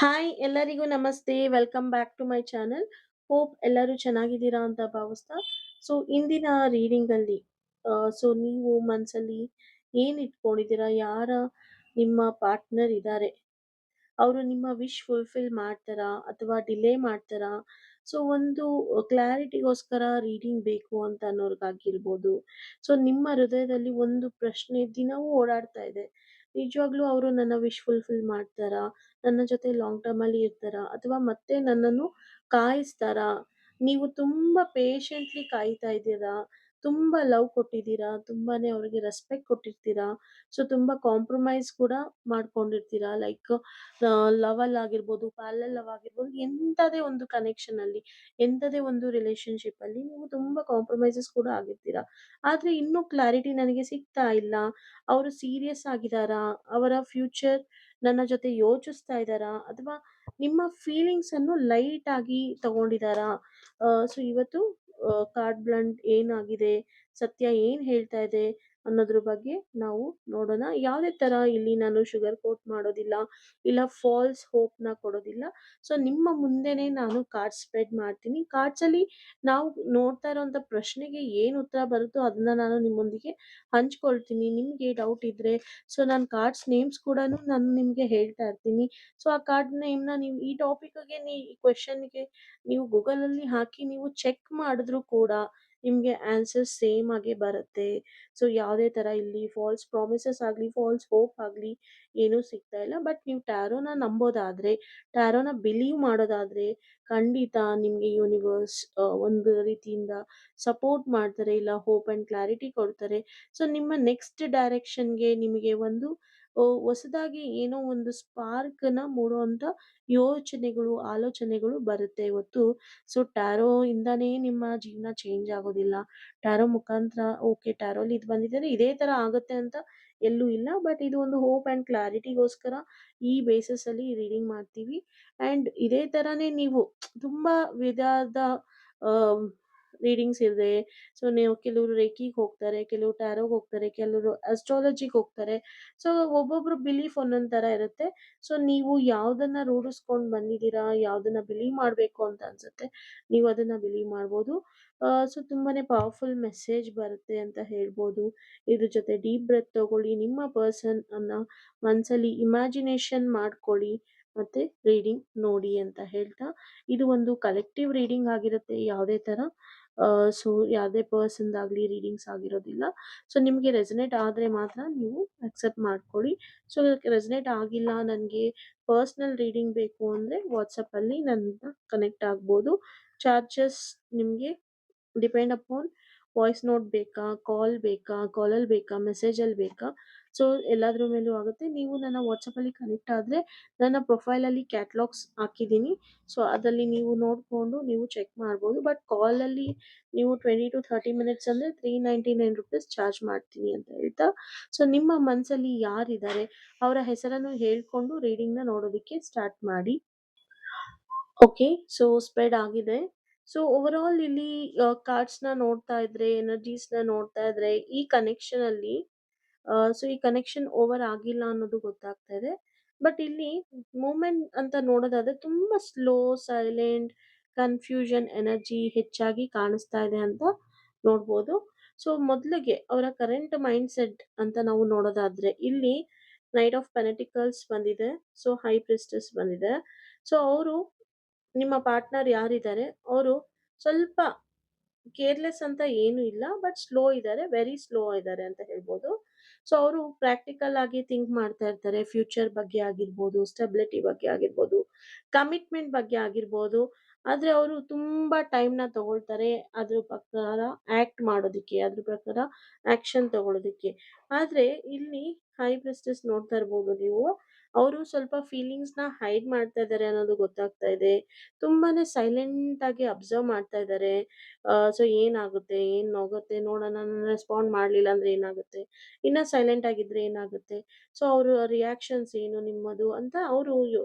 Hi ಎಲ್ಲರಿಗೂ ನಮಸ್ತೆ. Welcome back to my channel. Hope ಎಲ್ಲರೂ ಚೆನ್ನಾಗಿದ್ದೀರಾ ಅಂತ ಭಾವಿಸ್ತಾ. ಸೊ ಇಂದಿನ ರೀಡಿಂಗಲ್ಲಿ ನೀವು ಮನಸ್ಸಲ್ಲಿ ಏನು ಇಟ್ಕೊಂಡಿದ್ದೀರಾ? ಯಾರ ನಿಮ್ಮ ಪಾರ್ಟ್ನರ್ ಇದ್ದಾರೆ? ಅವರು ನಿಮ್ಮ ವಿಶ್ ಫುಲ್ಫಿಲ್ ಮಾಡ್ತಾರಾ? ಅಥವಾ ಡಿಲೇ ಮಾಡ್ತಾರಾ? ಸೊ ಒಂದು ಕ್ಲಾರಿಟಿಗೋಸ್ಕರ ರೀಡಿಂಗ್ ಬೇಕು ಅಂತ ಅನ್ನೋರ್ಗಾಗಿರ್ಬೋದು. ಸೊ ನಿಮ್ಮ ಹೃದಯದಲ್ಲಿ ಒಂದು ಪ್ರಶ್ನೆ ದಿನವೂ ಓಡಾಡ್ತಾ ಇದೆ. ನಿಜವಾಗ್ಲೂ ಅವರು ನನ್ನ ವಿಶ್ ಫುಲ್ಫಿಲ್ ಮಾಡ್ತಾರಾ? ನನ್ನ ಜೊತೆ ಲಾಂಗ್ ಟರ್ಮಲ್ಲಿ ಇರ್ತಾರಾ? ಅಥವಾ ಮತ್ತೆ ನನ್ನನ್ನು ಕಾಯಿಸ್ತಾರಾ? ನೀವು ತುಂಬಾ ಪೇಶೆಂಟ್ಲಿ ಕಾಯ್ತಾ ಇದ್ದೀರಾ? ತುಂಬಾ ಲವ್ ಕೊಟ್ಟಿದ್ದೀರಾ? ತುಂಬಾನೇ ಅವ್ರಿಗೆ ರೆಸ್ಪೆಕ್ಟ್ ಕೊಟ್ಟಿರ್ತೀರಾ? ಸೊ ತುಂಬಾ ಕಾಂಪ್ರಮೈಸ್ ಕೂಡ ಮಾಡ್ಕೊಂಡಿರ್ತೀರಾ. ಲೈಕ್ ಲವ್ ಅಲ್ಲಾಗಿರ್ಬೋದು, ಪ್ಯಾರಲಲ್ ಲವ್ ಆಗಿರ್ಬೋದು, ಎಂಥದೇ ಒಂದು ಕನೆಕ್ಷನ್ ಅಲ್ಲಿ, ಎಂಥದೇ ಒಂದು ರಿಲೇಶನ್‌ಶಿಪ್ ಅಲ್ಲಿ ನೀವು ತುಂಬಾ ಕಾಂಪ್ರಮೈಸಸ್ ಕೂಡ ಆಗಿರ್ತೀರಾ. ಆದ್ರೆ ಇನ್ನೂ ಕ್ಲಾರಿಟಿ ನನಗೆ ಸಿಗ್ತಾ ಇಲ್ಲ. ಅವರು ಸೀರಿಯಸ್ ಆಗಿದಾರಾ? ಅವರ ಫ್ಯೂಚರ್ ನನ್ನ ಜೊತೆ ಯೋಚಿಸ್ತಾ ಇದ್ದಾರಾ? ಅಥವಾ ನಿಮ್ಮ ಫೀಲಿಂಗ್ಸ್ ಅನ್ನು ಲೈಟ್ ಆಗಿ ತಗೊಂಡಿದ್ದಾರಾ? ಸೊ ಇವತ್ತು ಕಾರ್ಡ್ ಬ್ಲಂಟ್ ಏನಾಗಿದೆ? ಸತ್ಯ ಏನ್ ಹೇಳ್ತಾ ಇದೆ? ಅನ್ನೋದ್ರ ಬಗ್ಗೆ ನಾವು ನೋಡೋಣ. ಯಾವುದೇ ತರ ಇಲ್ಲಿ ನಾನು ಶುಗರ್ ಕೋಟ್ ಮಾಡೋದಿಲ್ಲ. ಇಲ್ಲ ಫಾಲ್ಸ್ ಹೋಪ್‌ನ ಕೊಡೋದಿಲ್ಲ. ಸೊ ನಿಮ್ಮ ಮುಂದೆನೆ ನಾನು ಕಾರ್ಡ್ಸ್ ಸ್ಪ್ರೆಡ್ ಮಾಡ್ತೀನಿ. ಕಾರ್ಡ್ಸಲ್ಲಿ ನಾವು ನೋಡ್ತಾ ಇರೋಂಥ ಪ್ರಶ್ನೆಗೆ ಏನು ಉತ್ತರ ಬರುತ್ತೋ ಅದನ್ನ ನಾನು ನಿಮ್ಮೊಂದಿಗೆ ಹಂಚ್ಕೊಳ್ತೀನಿ. ನಿಮ್ಗೆ ಡೌಟ್ ಇದ್ರೆ ಸೊ ನಾನು ಕಾರ್ಡ್ಸ್ ನೇಮ್ಸ್ ಕೂಡನು ನಾನು ನಿಮ್ಗೆ ಹೇಳ್ತಾ ಇರ್ತೀನಿ. ಸೊ ಆ ಕಾರ್ಡ್ ನೇಮ್‌ನ ನೀವು ಈ ಟಾಪಿಕ್‌ಗೆ ಈ ಕ್ವೆಷನ್‌ಗೆ ನೀವು ಗೂಗಲಲ್ಲಿ ಹಾಕಿ ನೀವು ಚೆಕ್ ಮಾಡಿದ್ರು ಕೂಡ ನಿಮ್ಗೆ ಆನ್ಸರ್ ಸೇಮ್ ಆಗೇ ಬರುತ್ತೆ. ಸೊ ಯಾವುದೇ ತರ ಇಲ್ಲಿ ಫಾಲ್ಸ್ ಪ್ರಾಮಿಸಸ್ ಆಗ್ಲಿ, ಫಾಲ್ಸ್ ಹೋಪ್ ಆಗ್ಲಿ ಏನೂ ಸಿಗ್ತಾ ಇಲ್ಲ. ಬಟ್ ನೀವು ಟ್ಯಾರೋನ ನಂಬೋದಾದ್ರೆ, ಟ್ಯಾರೋನ ಬಿಲೀವ್ ಮಾಡೋದಾದ್ರೆ ಖಂಡಿತ ನಿಮ್ಗೆ ಯೂನಿವರ್ಸ್ ಒಂದು ರೀತಿಯಿಂದ ಸಪೋರ್ಟ್ ಮಾಡ್ತಾರೆ. ಇಲ್ಲ ಹೋಪ್ ಅಂಡ್ ಕ್ಲಾರಿಟಿ ಕೊಡ್ತಾರೆ. ಸೊ ನಿಮ್ಮ ನೆಕ್ಸ್ಟ್ ಡೈರೆಕ್ಷನ್‌ಗೆ ನಿಮಗೆ ಒಂದು ಹೊಸದಾಗಿ ಏನೋ ಒಂದು ಸ್ಪಾರ್ಕ್‌ನ ಮೂಡುವಂತ ಯೋಚನೆಗಳು, ಆಲೋಚನೆಗಳು ಬರುತ್ತೆ ಇವತ್ತು. ಸೊ ಟ್ಯಾರೋ ಇಂದಾನೇ ನಿಮ್ಮ ಜೀವನ ಚೇಂಜ್ ಆಗೋದಿಲ್ಲ. ಟ್ಯಾರೋ ಮುಖಾಂತರ ಓಕೆ ಟ್ಯಾರೋಲಿ ಇದು ಬಂದಿದೆ ಇದೇ ತರ ಆಗುತ್ತೆ ಅಂತ ಎಲ್ಲೂ ಇಲ್ಲ. ಬಟ್ ಇದು ಒಂದು ಹೋಪ್ ಅಂಡ್ ಕ್ಲಾರಿಟಿಗೋಸ್ಕರ ಈ ಬೇಸಿಸ್ ಅಲ್ಲಿ ರೀಡಿಂಗ್ ಮಾಡ್ತೀವಿ. ಅಂಡ್ ಇದೇ ತರಾನೇ ನೀವು ತುಂಬಾ ವಿಧದ ರೀಡಿಂಗ್ಸ್ ಇದೆ. ಸೊ ನೀವು ಕೆಲವರು ರೇಖಿಗೆ ಹೋಗ್ತಾರೆ, ಕೆಲವರು ಟ್ಯಾರೋಗೆ ಹೋಗ್ತಾರೆ, ಕೆಲವರು ಅಸ್ಟ್ರಾಲಜಿಗೆ ಹೋಗ್ತಾರೆ. ಸೊ ಒಬ್ಬೊಬ್ರು ಬಿಲೀಫ್ ಒಂದೊಂದ್ ತರ ಇರುತ್ತೆ. ಸೊ ನೀವು ಯಾವ್ದನ್ನ ರೂಢಿಸ್ಕೊಂಡ್ ಬಂದಿದ್ದೀರಾ, ಯಾವ್ದನ್ನ ಬಿಲೀವ್ ಮಾಡ್ಬೇಕು ಅಂತ ಅನ್ಸುತ್ತೆ, ನೀವು ಅದನ್ನ ಬಿಲೀವ್ ಮಾಡ್ಬೋದು. ಸೊ ತುಂಬಾನೇ ಪವರ್‌ಫುಲ್ ಮೆಸೇಜ್ ಬರುತ್ತೆ ಅಂತ ಹೇಳ್ಬೋದು. ಇದ್ರ ಜೊತೆ ಡೀಪ್ ಬ್ರೆತ್ ತಗೊಳ್ಳಿ. ನಿಮ್ಮ ಪರ್ಸನ್ ಅನ್ನ ಮನ್ಸಲ್ಲಿ ಇಮ್ಯಾಜಿನೇಷನ್ ಮಾಡ್ಕೊಳ್ಳಿ. ಮತ್ತೆ ರೀಡಿಂಗ್ ನೋಡಿ ಅಂತ ಹೇಳ್ತಾ, ಇದು ಒಂದು ಕಲೆಕ್ಟಿವ್ ರೀಡಿಂಗ್ ಆಗಿರುತ್ತೆ. ಯಾವುದೇ ತರ ಸೊ ಯಾವುದೇ ಪರ್ಸನ್‌ದಾಗ್ಲಿ ರೀಡಿಂಗ್ಸ್ ಆಗಿರೋದಿಲ್ಲ. ಸೊ ನಿಮ್ಗೆ ರೆಸೊನೇಟ್ ಆದ್ರೆ ಮಾತ್ರ ನೀವು ಅಕ್ಸೆಪ್ಟ್ ಮಾಡ್ಕೊಳ್ಳಿ. ಸೊ ರೆಸೊನೇಟ್ ಆಗಿಲ್ಲ, ನನ್ಗೆ ಪರ್ಸನಲ್ ರೀಡಿಂಗ್ ಬೇಕು ಅಂದ್ರೆ ವಾಟ್ಸಾಪಲ್ಲಿ ನನ್ನ ಕನೆಕ್ಟ್ ಆಗ್ಬೋದು. ಚಾರ್ಜಸ್ ನಿಮ್ಗೆ ಡಿಪೆಂಡ್ ಅಪಾನ್ ವಾಯ್ಸ್ ನೋಟ್ ಬೇಕಾ? ಕಾಲ್ ಬೇಕಾ? ಕಾಲಲ್ಲಿ ಬೇಕಾ? ಮೆಸೇಜಲ್ಲಿ ಬೇಕಾ? ಸೊ ಎಲ್ಲಾದ್ರ ಮೇಲೂ ಆಗುತ್ತೆ. ನೀವು ನನ್ನ ವಾಟ್ಸಪ್ಪಲ್ಲಿ ಕನೆಕ್ಟ್ ಆದ್ರೆ ನನ್ನ ಪ್ರೊಫೈಲಲ್ಲಿ ಕ್ಯಾಟಲಾಗ್ಸ್ ಹಾಕಿದ್ದೀನಿ. ಸೊ ಅದಲ್ಲಿ ನೀವು ನೋಡ್ಕೊಂಡು ನೀವು ಚೆಕ್ ಮಾಡ್ಬೋದು. ಬಟ್ ಕಾಲಲ್ಲಿ ನೀವು 20-30 ಮಿನಿಟ್ಸ್ ಅಂದ್ರೆ ₹399 ಚಾರ್ಜ್ ಮಾಡ್ತೀನಿ ಅಂತ ಹೇಳ್ತಾ, ಸೊ ನಿಮ್ಮ ಮನಸ್ಸಲ್ಲಿ ಯಾರಿದ್ದಾರೆ ಅವರ ಹೆಸರನ್ನು ಹೇಳ್ಕೊಂಡು ರೀಡಿಂಗ್‌ನ ನೋಡೋದಕ್ಕೆ ಸ್ಟಾರ್ಟ್ ಮಾಡಿ. ಓಕೆ. ಸೊ ಸ್ಪ್ರೆಡ್ ಆಗಿದೆ. ಸೊ ಓವರಾಲ್ ಇಲ್ಲಿ ಕಾರ್ಡ್ಸ್‌ನ ನೋಡ್ತಾ ಇದ್ರೆ, ಎನರ್ಜೀಸ್‌ನ ನೋಡ್ತಾ ಇದ್ರೆ ಈ ಕನೆಕ್ಷನಲ್ಲಿ ಸೊ ಈ ಕನೆಕ್ಷನ್ ಓವರ್ ಆಗಿಲ್ಲ ಅನ್ನೋದು ಗೊತ್ತಾಗ್ತಾ ಇದೆ. ಬಟ್ ಇಲ್ಲಿ ಮೂವ್‌ಮೆಂಟ್ ಅಂತ ನೋಡೋದಾದ್ರೆ ತುಂಬಾ ಸ್ಲೋ, ಸೈಲೆಂಟ್, ಕನ್ಫ್ಯೂಷನ್ ಎನರ್ಜಿ ಹೆಚ್ಚಾಗಿ ಕಾಣಿಸ್ತಾ ಇದೆ ಅಂತ ನೋಡ್ಬೋದು. ಸೊ ಮೊದಲಿಗೆ ಅವರ ಕರೆಂಟ್ ಮೈಂಡ್‌ಸೆಟ್ ಅಂತ ನಾವು ನೋಡೋದಾದ್ರೆ ಇಲ್ಲಿ ನೈಟ್ ಆಫ್ ಪೆಂಟಿಕಲ್ಸ್ ಬಂದಿದೆ. ಸೊ ಹೈ ಪ್ರೀಸ್ಟೆಸ್ ಬಂದಿದೆ. ಸೊ ಅವರು ನಿಮ್ಮ ಪಾರ್ಟ್ನರ್ ಯಾರಿದ್ದಾರೆ, ಅವರು ಸ್ವಲ್ಪ ಕೇರ್‌ಲೆಸ್ ಅಂತ ಏನು ಇಲ್ಲ. ಬಟ್ ಸ್ಲೋ ಇದ್ದಾರೆ. ವೆರಿ ಸ್ಲೋ ಇದ್ದಾರೆ ಅಂತ ಹೇಳ್ಬೋದು. ಸೊ ಅವರು ಪ್ರಾಕ್ಟಿಕಲ್ ಆಗಿ ಥಿಂಕ್ ಮಾಡ್ತಾ ಇರ್ತಾರೆ. ಫ್ಯೂಚರ್ ಬಗ್ಗೆ ಆಗಿರ್ಬೋದು, ಸ್ಟೆಬಿಲಿಟಿ ಬಗ್ಗೆ ಆಗಿರ್ಬೋದು, ಕಮಿಟ್ಮೆಂಟ್ ಬಗ್ಗೆ ಆಗಿರ್ಬೋದು. ಆದ್ರೆ ಅವರು ತುಂಬಾ ಟೈಮ್‌ನ ತಗೊಳ್ತಾರೆ ಅದ್ರ ಪ್ರಕಾರ ಆಕ್ಟ್ ಮಾಡೋದಿಕ್ಕೆ, ಅದ್ರ ಪ್ರಕಾರ ಆಕ್ಷನ್ ತಗೊಳ್ಳೋದಿಕ್ಕೆ. ಆದ್ರೆ ಇಲ್ಲಿ ಹೈ ಪ್ರೀಸ್ಟೆಸ್ ನೋಡ್ತಾ ಇರ್ಬೋದು ನೀವು. ಅವರು ಸ್ವಲ್ಪ ಫೀಲಿಂಗ್ಸ್‌ನ ಹೈಡ್ ಮಾಡ್ತಾ ಇದ್ದಾರೆ ಅನ್ನೋದು ಗೊತ್ತಾಗ್ತಾ ಇದೆ. ತುಂಬಾನೇ ಸೈಲೆಂಟ್ ಆಗಿ ಅಬ್ಸರ್ವ್ ಮಾಡ್ತಾ ಇದ್ದಾರೆ. ಸೊ ಏನಾಗುತ್ತೆ? ಏನ್ ಹೋಗುತ್ತೆ? ನೋಡೋಣ ನಾನು ರೆಸ್ಪಾಂಡ್ ಮಾಡ್ಲಿಲ್ಲ ಅಂದ್ರೆ ಏನಾಗುತ್ತೆ? ಇನ್ನ ಸೈಲೆಂಟ್ ಆಗಿದ್ರೆ ಏನಾಗುತ್ತೆ? ಸೊ ಅವ್ರ ರಿಯಾಕ್ಷನ್ಸ್ ಏನು ನಿಮ್ಮದು ಅಂತ ಅವರು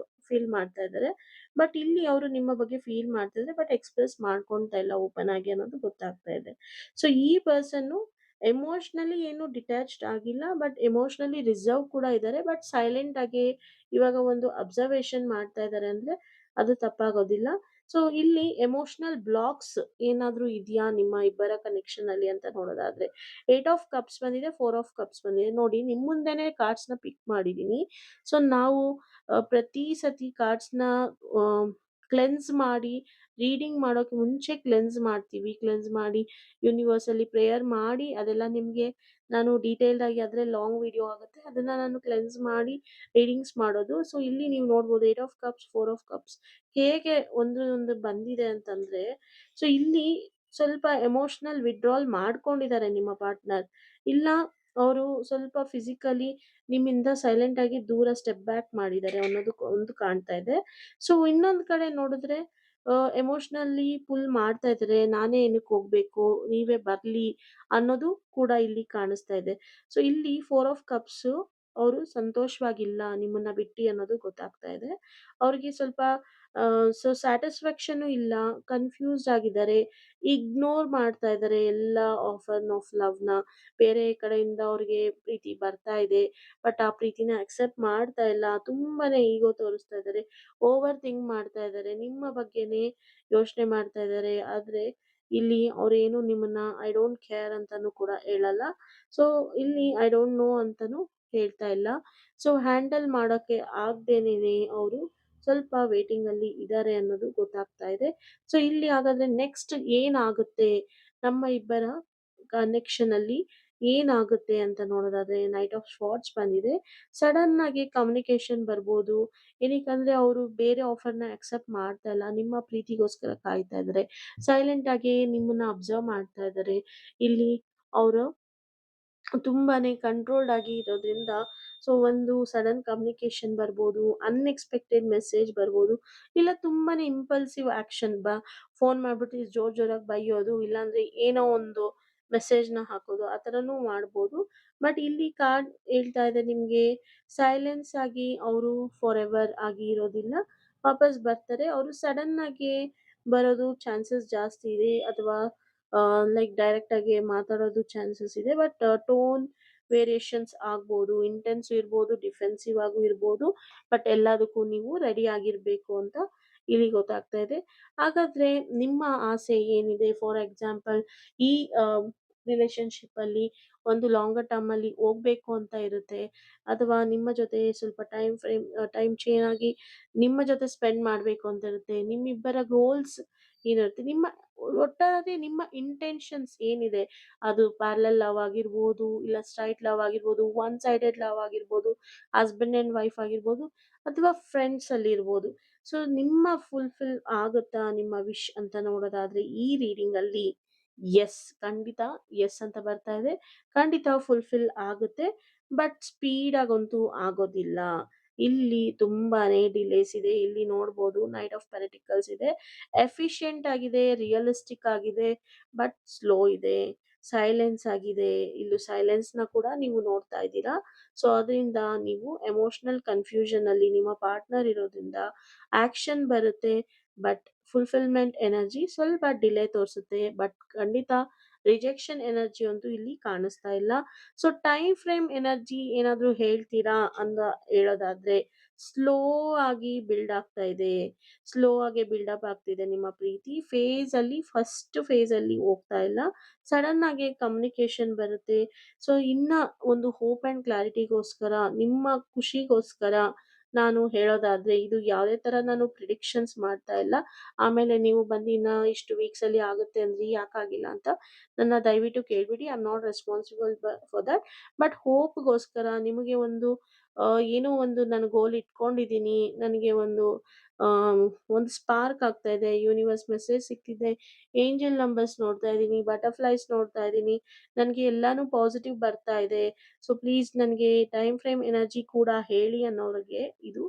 ಫೀಲ್ ಮಾಡ್ತಾ ಇದ್ದಾರೆ. ಬಟ್ ಇಲ್ಲಿ ಅವರು ನಿಮ್ಮ ಬಗ್ಗೆ ಫೀಲ್ ಮಾಡ್ತಿದ್ದಾರೆ. ಬಟ್ ಎಕ್ಸ್‌ಪ್ರೆಸ್ ಮಾಡ್ಕೊಂತಾ ಇಲ್ಲ ಓಪನ್ ಆಗಿ ಅನ್ನೋದು ಗೊತ್ತಾಗ್ತಾ ಇದೆ. ಸೊ ಈ ಪರ್ಸನ್ನು ಎಮೋಷನಲಿ ಏನು ಡಿಟ್ಯಾಚ್ಡ್ ಆಗಿಲ್ಲ. ಬಟ್ ಎಮೋಷನಲಿ ರಿಸರ್ವ್ ಕೂಡ ಇದ್ದಾರೆ. ಬಟ್ ಸೈಲೆಂಟ್ ಆಗಿ ಇವಾಗ ಒಂದು ಅಬ್ಸರ್ವೇಷನ್ ಮಾಡ್ತಾ ಇದ್ದಾರೆ ಅಂದ್ರೆ ಅದು ತಪ್ಪಾಗೋದಿಲ್ಲ. ಸೊ ಇಲ್ಲಿ ಎಮೋಷನಲ್ ಬ್ಲಾಕ್ಸ್ ಏನಾದ್ರೂ ಇದೆಯಾ ನಿಮ್ಮ ಇಬ್ಬರ ಕನೆಕ್ಷನ್ ಅಲ್ಲಿ ಅಂತ ನೋಡೋದಾದ್ರೆ, ಏಟ್ ಆಫ್ ಕಪ್ಸ್ ಬಂದಿದೆ, ಫೋರ್ ಆಫ್ ಕಪ್ಸ್ ಬಂದಿದೆ. ನೋಡಿ, ನಿಮ್ ಮುಂದೆನೆ ಕಾರ್ಡ್ಸ್ ನ ಪಿಕ್ ಮಾಡಿದೀನಿ. ಸೊ ನಾವು ಪ್ರತಿ ಸತಿ ಕಾರ್ಡ್ಸ್ ನ ಕ್ಲೆನ್ಸ್ ಮಾಡಿ, ರೀಡಿಂಗ್ ಮಾಡೋಕೆ ಮುಂಚೆ ಕ್ಲೆನ್ಸ್ ಮಾಡ್ತೀವಿ. ಕ್ಲೆನ್ಸ್ ಮಾಡಿ ಯೂನಿವರ್ಸಲ್ಲಿ ಪ್ರೇಯರ್ ಮಾಡಿ ಅದೆಲ್ಲ ನಿಮ್ಗೆ ನಾನು ಡೀಟೇಲ್ಡ್ ಆಗಿ, ಆದ್ರೆ ಲಾಂಗ್ ವಿಡಿಯೋ ಆಗುತ್ತೆ, ಅದನ್ನ ನಾನು ಕ್ಲೆನ್ಸ್ ಮಾಡಿ ರೀಡಿಂಗ್ಸ್ ಮಾಡೋದು. ಸೊ ಇಲ್ಲಿ ನೀವು ನೋಡ್ಬೋದು eight of cups, four of cups ಹೇಗೆ ಒಂದು ಒಂದು ಬಂದಿದೆ ಅಂತಂದ್ರೆ, ಸೊ ಇಲ್ಲಿ ಸ್ವಲ್ಪ ಎಮೋಷನಲ್ ವಿಡ್ರಾಲ್ ಮಾಡ್ಕೊಂಡಿದ್ದಾರೆ ನಿಮ್ಮ ಪಾರ್ಟ್ನರ್. ಇಲ್ಲ, ಅವರು ಸ್ವಲ್ಪ ಫಿಸಿಕಲಿ ನಿಮ್ಮಿಂದ ಸೈಲೆಂಟ್ ಆಗಿ ದೂರ ಸ್ಟೆಪ್ ಬ್ಯಾಕ್ ಮಾಡಿದ್ದಾರೆ ಅನ್ನೋದು ಒಂದು ಕಾಣ್ತಾ ಇದೆ. ಸೊ ಇನ್ನೊಂದ್ ಕಡೆ ನೋಡಿದ್ರೆ ಎಮೋಷನಲಿ ಪುಲ್ ಮಾಡ್ತಾ ಇದ್ದಾರೆ, ನಾನೇ ಏನಕ್ಕೆ ಹೋಗ್ಬೇಕು, ನೀವೇ ಬರ್ಲಿ ಅನ್ನೋದು ಕೂಡ ಇಲ್ಲಿ ಕಾಣಿಸ್ತಾ ಇದೆ. ಸೊ ಇಲ್ಲಿ ಫೋರ್ ಆಫ್ ಕಪ್ಸ್ ಅವರು ಸಂತೋಷವಾಗಿಲ್ಲ ನಿಮ್ಮನ್ನ ಬಿಟ್ಟಿ ಅನ್ನೋದು ಗೊತ್ತಾಗ್ತಾ ಇದೆ. ಅವ್ರಿಗೆ ಸ್ವಲ್ಪ ಸೊ ಸ್ಯಾಟಿಸ್ಫ್ಯಾಕ್ಷನ್ ಇಲ್ಲ, ಕನ್ಫ್ಯೂಸ್ಡ್ ಆಗಿದ್ದಾರೆ, ಇಗ್ನೋರ್ ಮಾಡ್ತಾ ಇದ್ದಾರೆ ಎಲ್ಲ ಆಫರ್ ಆಫ್ ಲವ್‌ನ. ಬೇರೆ ಕಡೆಯಿಂದ ಅವ್ರಿಗೆ ಪ್ರೀತಿ ಬರ್ತಾ ಇದೆ, ಬಟ್ ಆ ಪ್ರೀತಿನ ಅಕ್ಸೆಪ್ಟ್ ಮಾಡ್ತಾ ಇಲ್ಲ. ತುಂಬಾನೇ ಈಗೋ ತೋರಿಸ್ತಾ ಇದ್ದಾರೆ, ಓವರ್ ಥಿಂಕ್ ಮಾಡ್ತಾ ಇದ್ದಾರೆ, ನಿಮ್ಮ ಬಗ್ಗೆನೇ ಯೋಚನೆ ಮಾಡ್ತಾ ಇದ್ದಾರೆ. ಆದ್ರೆ ಇಲ್ಲಿ ಅವ್ರೇನು ನಿಮ್ಮನ್ನ ಐ ಡೋಂಟ್ ಕೇರ್ ಅಂತಾನೂ ಕೂಡ ಹೇಳಲ್ಲ. ಸೊ ಇಲ್ಲಿ ಐ ಡೋಂಟ್ ನೋ ಅಂತಾನೂ ಹೇಳ್ತಾ ಇಲ್ಲ. ಸೊ ಹ್ಯಾಂಡಲ್ ಮಾಡಕ್ಕೆ ಆಗ್ದೇನೇನೆ ಅವರು ಸ್ವಲ್ಪ ವೇಟಿಂಗ್ ಅಲ್ಲಿ ಇದ್ದಾರೆ ಅನ್ನೋದು ಗೊತ್ತಾಗ್ತಾ ಇದೆ. ಸೊ ಇಲ್ಲಿ ಹಾಗಾದ್ರೆ ನೆಕ್ಸ್ಟ್ ಏನಾಗುತ್ತೆ ನಮ್ಮ ಇಬ್ಬರ ಕನೆಕ್ಷನ್ ಅಲ್ಲಿ, ಏನಾಗುತ್ತೆ ಅಂತ ನೋಡೋದಾದ್ರೆ, ನೈಟ್ ಆಫ್ ಸ್ವಾರ್ಡ್ಸ್ ಬಂದಿದೆ. ಸಡನ್ ಆಗಿ ಕಮ್ಯುನಿಕೇಶನ್ ಬರ್ಬೋದು. ಏನಕ್ಕಂದ್ರೆ ಅವರು ಬೇರೆ ಆಫರ್ನ ಅಕ್ಸೆಪ್ಟ್ ಮಾಡ್ತಾ ಇಲ್ಲ, ನಿಮ್ಮ ಪ್ರೀತಿಗೋಸ್ಕರ ಕಾಯ್ತಾ ಇದ್ದಾರೆ, ಸೈಲೆಂಟ್ ಆಗಿ ನಿಮ್ಮನ್ನ ಅಬ್ಸರ್ವ್ ಮಾಡ್ತಾ ಇದ್ದಾರೆ. ಇಲ್ಲಿ ಅವರು ತುಂಬಾನೇ ಕಂಟ್ರೋಲ್ಡ್ ಆಗಿ ಇರೋದ್ರಿಂದ, ಸೊ ಒಂದು ಸಡನ್ ಕಮ್ಯುನಿಕೇಶನ್ ಬರ್ಬೋದು, ಅನ್ಎಕ್ಸ್ಪೆಕ್ಟೆಡ್ ಮೆಸೇಜ್ ಬರ್ಬೋದು, ಇಲ್ಲ ತುಂಬಾನೇ ಇಂಪಲ್ಸಿವ್ ಆಕ್ಷನ್, ಫೋನ್ ಮಾಡ್ಬಿಟ್ಟು ಜೋರ್ ಜೋರಾಗಿ ಬೈಯೋದು, ಇಲ್ಲಾಂದ್ರೆ ಏನೋ ಒಂದು ಮೆಸೇಜ್ನ ಹಾಕೋದು, ಆ ಥರನೂ ಮಾಡ್ಬೋದು. ಬಟ್ ಇಲ್ಲಿ ಕಾರ್ಡ್ ಹೇಳ್ತಾ ಇದೆ ನಿಮ್ಗೆ, ಸೈಲೆನ್ಸ್ ಆಗಿ ಅವರು ಫಾರ್ ಎವರ್ ಆಗಿ ಇರೋದಿಲ್ಲ, ವಾಪಸ್ ಬರ್ತಾರೆ. ಅವರು ಸಡನ್ ಆಗಿ ಬರೋದು ಚಾನ್ಸಸ್ ಜಾಸ್ತಿ ಇದೆ, ಅಥವಾ ಲೈಕ್ ಡೈರೆಕ್ಟ್ ಆಗಿ ಮಾತಾಡೋದು ಚಾನ್ಸಸ್ ಇದೆ. ಬಟ್ ಟೋನ್ ವೇರಿಯೇಷನ್ಸ್ ಆಗ್ಬೋದು, ಇಂಟೆನ್ಸಿವ್ ಇರ್ಬೋದು, ಡಿಫೆನ್ಸಿವ್ ಆಗೂ ಇರ್ಬೋದು. ಬಟ್ ಎಲ್ಲದಕ್ಕೂ ನೀವು ರೆಡಿ ಆಗಿರ್ಬೇಕು ಅಂತ ಇಲ್ಲಿ ಗೊತ್ತಾಗ್ತಾ ಇದೆ. ಹಾಗಾದ್ರೆ ನಿಮ್ಮ ಆಸೆ ಏನಿದೆ? ಫಾರ್ ಎಕ್ಸಾಂಪಲ್, ಈ ರಿಲೇಶನ್ಶಿಪ್ ಅಲ್ಲಿ ಒಂದು ಲಾಂಗರ್ ಟರ್ಮ್ ಅಲ್ಲಿ ಹೋಗ್ಬೇಕು ಅಂತ ಇರುತ್ತೆ, ಅಥವಾ ನಿಮ್ಮ ಜೊತೆ ಸ್ವಲ್ಪ ಟೈಮ್ ಚೇಂಜ್ ಆಗಿ ನಿಮ್ಮ ಜೊತೆ ಸ್ಪೆಂಡ್ ಮಾಡ್ಬೇಕು ಅಂತ ಇರುತ್ತೆ. ನಿಮ್ಮಿಬ್ಬರ ಗೋಲ್ಸ್ ಏನಿರುತ್ತೆ, ನಿಮ್ಮ ಒಟ್ಟಾರೆ ನಿಮ್ಮ ಇಂಟೆನ್ಷನ್ಸ್ ಏನಿದೆ, ಅದು ಪ್ಯಾರಲಲ್ ಲವ್ ಆಗಿರ್ಬೋದು, ಇಲ್ಲ ಸ್ಟ್ರೈಟ್ ಲವ್ ಆಗಿರ್ಬೋದು, ಒನ್ ಸೈಡೆಡ್ ಲವ್ ಆಗಿರ್ಬೋದು, ಹಸ್ಬೆಂಡ್ ಅಂಡ್ ವೈಫ್ ಆಗಿರ್ಬೋದು, ಅಥವಾ ಫ್ರೆಂಡ್ಸ್ ಅಲ್ಲಿ ಇರ್ಬೋದು. ಸೊ ನಿಮ್ಮ ಫುಲ್ಫಿಲ್ ಆಗುತ್ತಾ ನಿಮ್ಮ ವಿಶ್ ಅಂತ ನೋಡೋದಾದ್ರೆ, ಈ ರೀಡಿಂಗ್ ಅಲ್ಲಿ ಎಸ್, ಖಂಡಿತ ಎಸ್ ಅಂತ ಬರ್ತಾ ಇದೆ. ಖಂಡಿತ ಫುಲ್ಫಿಲ್ ಆಗುತ್ತೆ, ಬಟ್ ಸ್ಪೀಡ್ ಆಗಂತೂ ಆಗೋದಿಲ್ಲ. ಇಲ್ಲಿ ತುಂಬಾನೇ ಡಿಲೇಸ್ ಇದೆ. ಇಲ್ಲಿ ನೋಡ್ಬೋದು ನೈಟ್ ಆಫ್ ಪೆಂಟಿಕಲ್ಸ್ ಇದೆ. ಎಫಿಷಿಯಂಟ್ ಆಗಿದೆ, ರಿಯಲಿಸ್ಟಿಕ್ ಆಗಿದೆ, ಬಟ್ ಸ್ಲೋ ಇದೆ, ಸೈಲೆನ್ಸ್ ಆಗಿದೆ. ಇಲ್ಲೂ ಸೈಲೆನ್ಸ್ ನ ಕೂಡ ನೀವು ನೋಡ್ತಾ ಇದ್ದೀರಾ. ಸೊ ಅದರಿಂದ ನೀವು ಎಮೋಷನಲ್ ಕನ್ಫ್ಯೂಷನ್ ಅಲ್ಲಿ ನಿಮ್ಮ ಪಾರ್ಟ್ನರ್ ಇರೋದ್ರಿಂದ ಆಕ್ಷನ್ ಬರುತ್ತೆ, ಬಟ್ ಫುಲ್ಫಿಲ್ಮೆಂಟ್ ಎನರ್ಜಿ ಸ್ವಲ್ಪ ಡಿಲೇ ತೋರಿಸುತ್ತೆ. ಬಟ್ ಖಂಡಿತ ರಿಜೆಕ್ಷನ್ ಎನರ್ಜಿ ಅಂತೂ ಇಲ್ಲಿ ಕಾಣಿಸ್ತಾ ಇಲ್ಲ. ಸೊ ಟೈಮ್ ಫ್ರೇಮ್ ಎನರ್ಜಿ ಏನಾದ್ರೂ ಹೇಳ್ತೀರಾ ಅಂತ ಹೇಳೋದಾದ್ರೆ, ಸ್ಲೋ ಆಗಿ ಬಿಲ್ಡ್ ಆಗ್ತಾ ಇದೆ, ಸ್ಲೋ ಆಗಿ ಬಿಲ್ಡಪ್ ಆಗ್ತಿದೆ ನಿಮ್ಮ ಪ್ರೀತಿ. ಫೇಸ್ ಅಲ್ಲಿ ಫಸ್ಟ್ ಫೇಸ್ ಅಲ್ಲಿ ಹೋಗ್ತಾ ಇಲ್ಲ, ಸಡನ್ ಆಗಿ ಕಮ್ಯುನಿಕೇಶನ್ ಬರುತ್ತೆ. ಸೊ ಇನ್ನ ಒಂದು ಹೋಪ್ ಅಂಡ್ ಕ್ಲಾರಿಟಿಗೋಸ್ಕರ, ನಿಮ್ಮ ಖುಷಿಗೋಸ್ಕರ ನಾನು ಹೇಳೋದಾದ್ರೆ, ಇದು ಯಾವುದೇ ತರ ನಾನು ಪ್ರಿಡಿಕ್ಷನ್ಸ್ ಮಾಡ್ತಾ ಇಲ್ಲ. ಆಮೇಲೆ ನೀವು ಬಂದು ಇನ್ನ ಇಷ್ಟು ವೀಕ್ಸ್ ಅಲ್ಲಿ ಆಗುತ್ತೆ ಅಂದ್ರೆ ಯಾಕಾಗಿಲ್ಲ ಅಂತ ನನ್ನ ದಯವಿಟ್ಟು ಕೇಳ್ಬಿಡಿ. I am not responsible for that. But ಹೋಪ್ಗೋಸ್ಕರ ನಿಮಗೆ ಒಂದು ಏನೋ ಒಂದು ನಾನು ಗೋಲ್ ಇಟ್ಕೊಂಡಿದ್ದೀನಿ, ನನಗೆ ಆಮ್, ಒಂದು ಸ್ಪಾರ್ಕ್ ಆಗ್ತಾ ಇದೆ, ಯೂನಿವರ್ಸ್ ಮೆಸೇಜ್ ಸಿಕ್ತಿದೆ, ಏಂಜಲ್ ನಂಬರ್ಸ್ ನೋಡ್ತಾ ಇದ್ದೀನಿ, ಬಟರ್ಫ್ಲೈಸ್ ನೋಡ್ತಾ ಇದ್ದೀನಿ, ನನಗೆ ಎಲ್ಲಾನು ಪಾಸಿಟಿವ್ ಬರ್ತಾ ಇದೆ. ಸೊ ಪ್ಲೀಸ್ ನನಗೆ ಟೈಮ್ ಫ್ರೇಮ್ ಎನರ್ಜಿ ಕೂಡ ಹೇಳಿ ಅನ್ನೋರಿಗೆ ಇದು.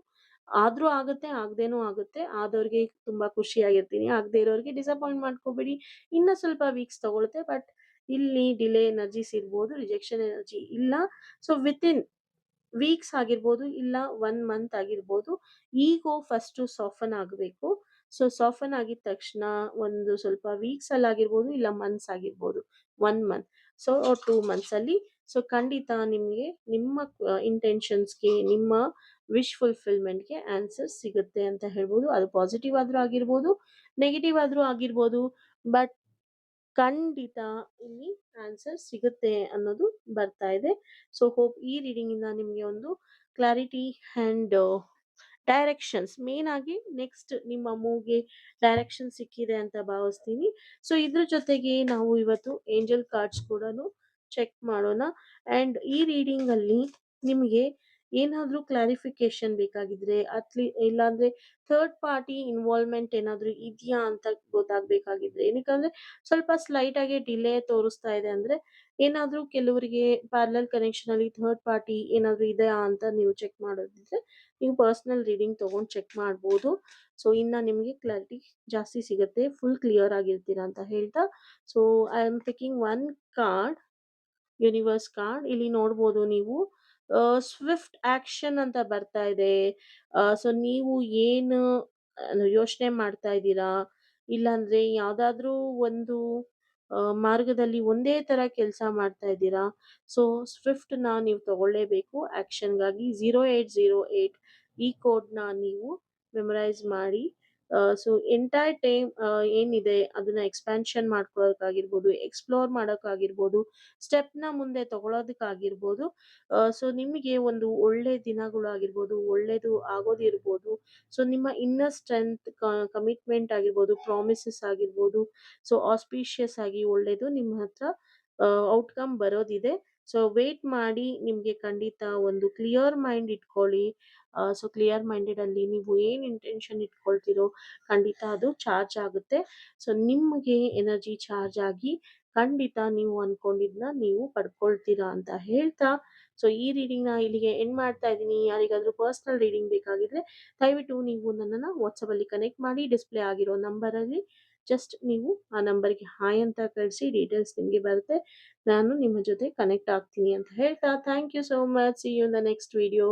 ಆದ್ರೂ ಆಗುತ್ತೆ, ಆಗದೇನೂ ಆಗುತ್ತೆ. ಆದವ್ರಿಗೆ ತುಂಬಾ ಖುಷಿಯಾಗಿರ್ತೀನಿ, ಆಗದೆ ಇರೋರಿಗೆ ಡಿಸಪಾಯಿಂಟ್ ಮಾಡ್ಕೋಬೇಡಿ. ಇನ್ನ ಸ್ವಲ್ಪ ವೀಕ್ಸ್ ತಗೊಳುತ್ತೆ, ಬಟ್ ಇಲ್ಲಿ ಡಿಲೇ ಎನರ್ಜೀಸ್ ಇರ್ಬೋದು, ರಿಜೆಕ್ಷನ್ ಎನರ್ಜಿ ಇಲ್ಲ. ಸೊ ವಿತಿನ್ ವೀಕ್ಸ್ ಆಗಿರ್ಬೋದು, ಇಲ್ಲ 1 ಮಂತ್ ಆಗಿರ್ಬೋದು. ಈಗೋ ಫಸ್ಟು ಸಾಫನ್ ಆಗಬೇಕು. ಸೊ ಸಾಫನ್ ಆಗಿದ ತಕ್ಷಣ ಒಂದು ಸ್ವಲ್ಪ ವೀಕ್ಸ್ ಅಲ್ಲಿ ಆಗಿರ್ಬೋದು, ಇಲ್ಲ ಮಂತ್ಸ್ ಆಗಿರ್ಬೋದು, 1 ಮಂತ್, ಸೊ 2 ಮಂತ್ಸ್ ಅಲ್ಲಿ. ಸೊ ಖಂಡಿತ ನಿಮಗೆ ನಿಮ್ಮ ಇಂಟೆನ್ಷನ್ಸ್ಗೆ, ನಿಮ್ಮ ವಿಶ್ ಫುಲ್ಫಿಲ್ಮೆಂಟ್‌ಗೆ ಆನ್ಸರ್ ಸಿಗುತ್ತೆ ಅಂತ ಹೇಳ್ಬೋದು. ಅದು ಪಾಸಿಟಿವ್ ಆದ್ರೂ ಆಗಿರ್ಬೋದು, ನೆಗೆಟಿವ್ ಆದ್ರೂ ಆಗಿರ್ಬೋದು. ಬಟ್ ಖಂಡಿತ ಇಲ್ಲಿ ಆನ್ಸರ್ ಸಿಗುತ್ತೆ ಅನ್ನೋದು ಬರ್ತಾ ಇದೆ. ಸೊ ಹೋಪ್ ಈ ರೀಡಿಂಗ್ ಇಂದ ನಿಮ್ಗೆ ಒಂದು ಕ್ಲಾರಿಟಿ ಅಂಡ್ ಡೈರೆಕ್ಷನ್ಸ್ ಮೇನ್ ಆಗಿ ನೆಕ್ಸ್ಟ್ ನಿಮ್ಮ ಮೂವ್‌ಗೆ ಡೈರೆಕ್ಷನ್ ಸಿಕ್ಕಿದೆ ಅಂತ ಭಾವಿಸ್ತೀನಿ. ಸೊ ಇದ್ರ ಜೊತೆಗೆ ನಾವು ಇವತ್ತು ಏಂಜೆಲ್ ಕಾರ್ಡ್ಸ್ ಕೂಡನು ಚೆಕ್ ಮಾಡೋಣ. ಅಂಡ್ ಈ ರೀಡಿಂಗ್ ಅಲ್ಲಿ ನಿಮಗೆ ಏನಾದ್ರೂ ಕ್ಲಾರಿಫಿಕೇಶನ್ ಬೇಕಾಗಿದ್ರೆ ಇಲ್ಲಾಂದ್ರೆ ಥರ್ಡ್ ಪಾರ್ಟಿ ಇನ್ವಾಲ್ವ್‌ಮೆಂಟ್ ಏನಾದ್ರೂ ಇದೆಯಾ ಅಂತ ಗೊತ್ತಾಗ್ಬೇಕಾಗಿದ್ರೆ, ಏನಕ್ಕಂದ್ರೆ ಸ್ವಲ್ಪ ಸ್ಲೈಟ್ ಆಗಿ ಡಿಲೇ ತೋರಿಸ್ತಾ ಇದೆ ಅಂದ್ರೆ ಏನಾದ್ರೂ ಕೆಲವರಿಗೆ ಪ್ಯಾರಲಲ್ ಕನೆಕ್ಷನ್ ಅಲ್ಲಿ ಥರ್ಡ್ ಪಾರ್ಟಿ ಏನಾದ್ರೂ ಇದೆಯಾ ಅಂತ ನೀವು ಚೆಕ್ ಮಾಡೋದಿದ್ರೆ ನೀವು ಪರ್ಸನಲ್ ರೀಡಿಂಗ್ ತಗೊಂಡು ಚೆಕ್ ಮಾಡ್ಬೋದು. ಸೊ ಇನ್ನ ನಿಮಗೆ ಕ್ಲಾರಿಟಿ ಜಾಸ್ತಿ ಸಿಗುತ್ತೆ, ಫುಲ್ ಕ್ಲಿಯರ್ ಆಗಿರ್ತೀರಾ ಅಂತ ಹೇಳ್ತಾ, so I am taking one card, universe card. ಇಲ್ಲಿ ನೋಡ್ಬೋದು ನೀವು ಸ್ವಿಫ್ಟ್ ಆಕ್ಷನ್ ಅಂತ ಬರ್ತಾ ಇದೆ. ಸೊ ನೀವು ಏನು ಯೋಚನೆ ಮಾಡ್ತಾ ಇದ್ದೀರಾ, ಇಲ್ಲಾಂದ್ರೆ ಯಾವ್ದಾದ್ರೂ ಒಂದು ಮಾರ್ಗದಲ್ಲಿ ಒಂದೇ ತರ ಕೆಲಸ ಮಾಡ್ತಾ ಇದ್ದೀರಾ. ಸೊ ಸ್ವಿಫ್ಟ್‌ನ ನೀವು ತಗೊಳ್ಳೇಬೇಕು ಆಕ್ಷನ್‌ಗಾಗಿ. 0808 ಈ ಕೋಡ್‌ನ ನೀವು ಮೆಮೊರೈಸ್ ಮಾಡಿ. ಸೊ ಎಂಟೈರ್ ಟೈಮ್ ಏನಿದೆ ಅದನ್ನ ಎಕ್ಸ್‌ಪ್ಯಾನ್ಷನ್ ಮಾಡ್ಕೊಳ್ಳೋದಕ್ಕಾಗಿರ್ಬೋದು, ಎಕ್ಸ್‌ಪ್ಲೋರ್ ಮಾಡೋಕ್ಕಾಗಿರ್ಬೋದು, ಸ್ಟೆಪ್‌ನ ಮುಂದೆ ತಗೊಳ್ಳೋದಕ್ಕಾಗಿರ್ಬೋದು. ಸೊ ನಿಮಗೆ ಒಂದು ಒಳ್ಳೆ ದಿನಗಳು ಆಗಿರ್ಬೋದು, ಒಳ್ಳೇದು ಆಗೋದಿರ್ಬೋದು. ಸೊ ನಿಮ್ಮ ಇನ್ನರ್ ಸ್ಟ್ರೆಂತ್, ಕಮಿಟ್ಮೆಂಟ್ ಆಗಿರ್ಬೋದು, ಪ್ರಾಮಿಸಸ್ ಆಗಿರ್ಬೋದು. ಸೊ ಆಸ್ಪಿಷಿಯಸ್ ಆಗಿ ಒಳ್ಳೇದು ನಿಮ್ಮ ಹತ್ರ ಔಟ್‌ಕಮ್ ಬರೋದಿದೆ. ಸೊ ವೇಟ್ ಮಾಡಿ, ನಿಮ್ಗೆ ಖಂಡಿತ ಒಂದು ಕ್ಲಿಯರ್ ಮೈಂಡ್ ಇಟ್ಕೊಳ್ಳಿ. ಸೊ ಕ್ಲಿಯರ್ ಮೈಂಡೆಡ್ ಅಲ್ಲಿ ನೀವು ಏನ್ ಇಂಟೆನ್ಷನ್ ಇಟ್ಕೊಳ್ತೀರೋ ಖಂಡಿತ ಅದು ಚಾರ್ಜ್ ಆಗುತ್ತೆ. ಸೊ ನಿಮ್ಗೆ ಎನರ್ಜಿ ಚಾರ್ಜ್ ಆಗಿ ಖಂಡಿತ ನೀವು ಅನ್ಕೊಂಡಿದ್ನ ನೀವು ಪಡ್ಕೊಳ್ತೀರಾ ಅಂತ ಹೇಳ್ತಾ, ಸೊ ಈ ರೀಡಿಂಗ್‌ನ ಇಲ್ಲಿಗೆ ಎಂಡ್ ಮಾಡ್ತಾ ಇದ್ದೀನಿ. ಯಾರಿಗಾದ್ರೂ ಪರ್ಸನಲ್ ರೀಡಿಂಗ್ ಬೇಕಾಗಿದ್ರೆ ದಯವಿಟ್ಟು ನೀವು ನನ್ನನ್ನ ವಾಟ್ಸಾಪಲ್ಲಿ ಕನೆಕ್ಟ್ ಮಾಡಿ. ಡಿಸ್‌ಪ್ಲೇ ಆಗಿರೋ ನಂಬರಲ್ಲಿ ಜಸ್ಟ್ ನೀವು ಆ ನಂಬರ್‌ಗೆ ಹಾಯ್ ಅಂತ ಕಳಿಸಿ, ಡೀಟೇಲ್ಸ್ ನಿಮ್ಗೆ ಬರುತ್ತೆ. ನಾನು ನಿಮ್ಮ ಜೊತೆ ಕನೆಕ್ಟ್ ಆಗ್ತೀನಿ ಅಂತ ಹೇಳ್ತಾ, thank you so much. See you in the next video.